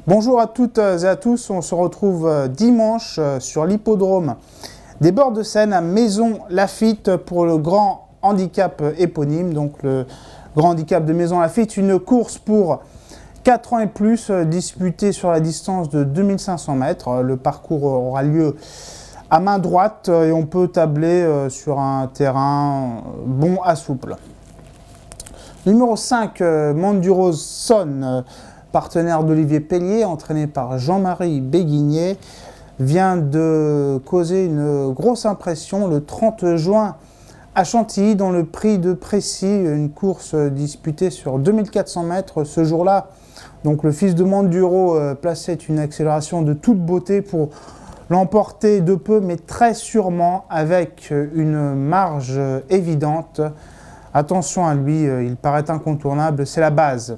Bonjour à toutes et à tous, on se retrouve dimanche sur l'hippodrome des Bords de Seine à Maisons-Laffitte pour le grand handicap éponyme. Donc le grand handicap de Maisons-Laffitte, une course pour 4 ans et plus disputée sur la distance de 2500 mètres. Le parcours aura lieu à main droite et on peut tabler sur un terrain bon à souple. Numéro 5, Mandurose Son, partenaire d'Olivier Pellier, entraîné par Jean-Marie Béguigné, vient de causer une grosse impression le 30 juin à Chantilly dans le prix de Précy, une course disputée sur 2400 mètres. Ce jour-là, donc le fils de Manduro plaçait une accélération de toute beauté pour l'emporter de peu, mais très sûrement avec une marge évidente. Attention à lui, il paraît incontournable, c'est la base.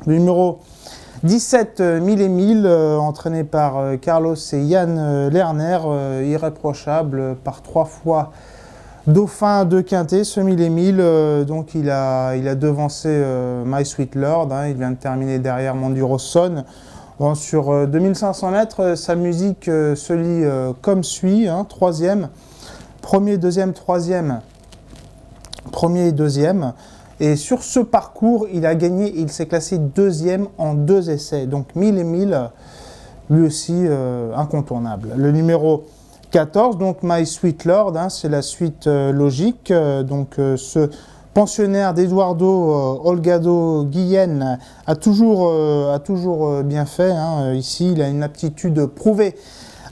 Le numéro 17, 1000 et 1000, entraîné par Carlos et Yann Lerner, irréprochable par 3 fois dauphin de Quintet, ce 1000 et 1000. Donc il a devancé My Sweet Lord, il vient de terminer derrière Manduro Son. Bon, sur 2500 mètres, sa musique se lit comme suit, troisième, premier, deuxième, troisième, premier et deuxième. Et sur ce parcours, il a gagné, il s'est classé deuxième en 2 essais. Donc 1000 et 1000, lui aussi incontournable. Le numéro 14, donc My Sweet Lord, c'est la suite logique. Ce pensionnaire d'Eduardo Olgado Guillen a toujours bien fait. Ici, il a une aptitude prouvée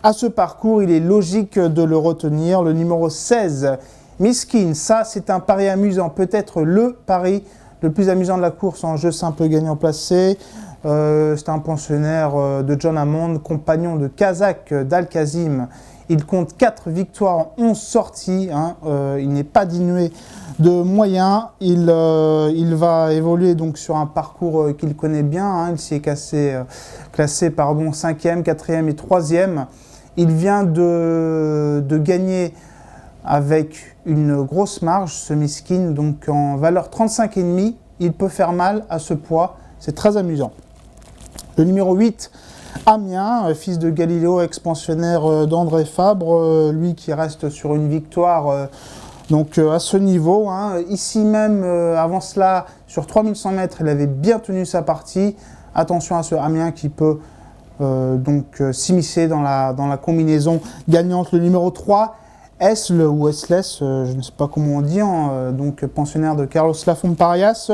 à ce parcours. Il est logique de le retenir. Le numéro 16, Miskin, ça c'est un pari amusant, peut-être le pari le plus amusant de la course en jeu simple gagnant placé. C'est un pensionnaire de John Hammond, compagnon de Kazakh d'Al-Kazim. Il compte 4 victoires en 11 sorties, il n'est pas diminué de moyens. Il va évoluer donc sur un parcours qu'il connaît bien, il s'y est classé 5e, 4e et 3e. Il vient de gagner avec une grosse marge, ce Miskin, donc en valeur 35,5, il peut faire mal à ce poids, c'est très amusant. Le numéro 8, Amiens, fils de Galiléo, expansionnaire d'André Fabre, lui qui reste sur une victoire à ce niveau. Ici même, avant cela, sur 3100 mètres, il avait bien tenu sa partie. Attention à ce Amiens qui peut s'immiscer dans la combinaison gagnante. Le numéro 3, Esle ou Esles, je ne sais pas comment on dit, pensionnaire de Carlos Lafont Parias,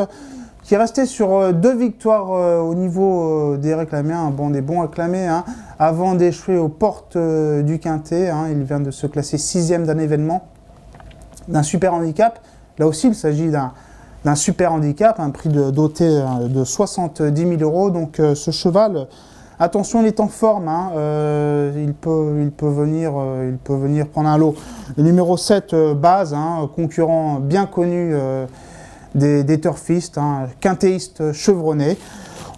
qui est resté sur 2 victoires au niveau des réclamés, des bons réclamés, avant d'échouer aux portes du Quintet. Il vient de se classer 6e d'un événement, d'un super handicap. Là aussi, il s'agit d'un super handicap, un prix doté de 70 000 €. Donc ce cheval, attention, il est en forme, il peut venir prendre un lot. Le numéro 7, Base, concurrent bien connu des turfistes, quintéiste chevronné.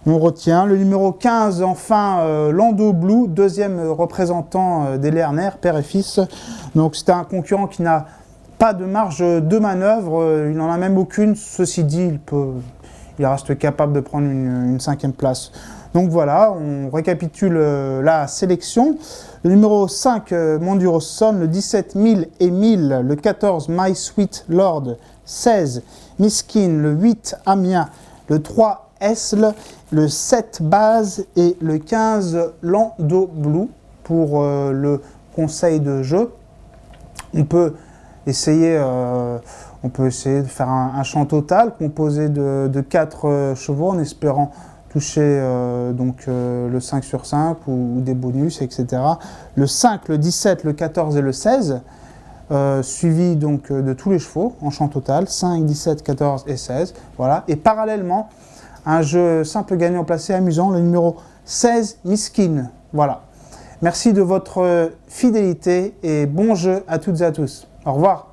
On retient. Le numéro 15, enfin, Lando Blue, deuxième représentant des Lerner, père et fils. Donc c'est un concurrent qui n'a pas de marge de manœuvre, il n'en a même aucune. Ceci dit, il reste capable de prendre une 5e place. Donc voilà, on récapitule la sélection. Le numéro 5, Manduro Son, le 17, 1000 et 1000, le 14, My Sweet Lord, 16, Miskin, le 8, Amiens, le 3, Esle, le 7, Base et le 15, Lando Blue pour le conseil de jeu. On peut essayer de faire un champ total composé de 4 chevaux en espérant toucher le 5 sur 5 ou des bonus, etc. Le 5, le 17, le 14 et le 16, suivi donc de tous les chevaux en champ total, 5, 17, 14 et 16. Voilà. Et parallèlement, un jeu simple gagnant placé amusant, le numéro 16, Miskin. Voilà. Merci de votre fidélité et bon jeu à toutes et à tous. Au revoir.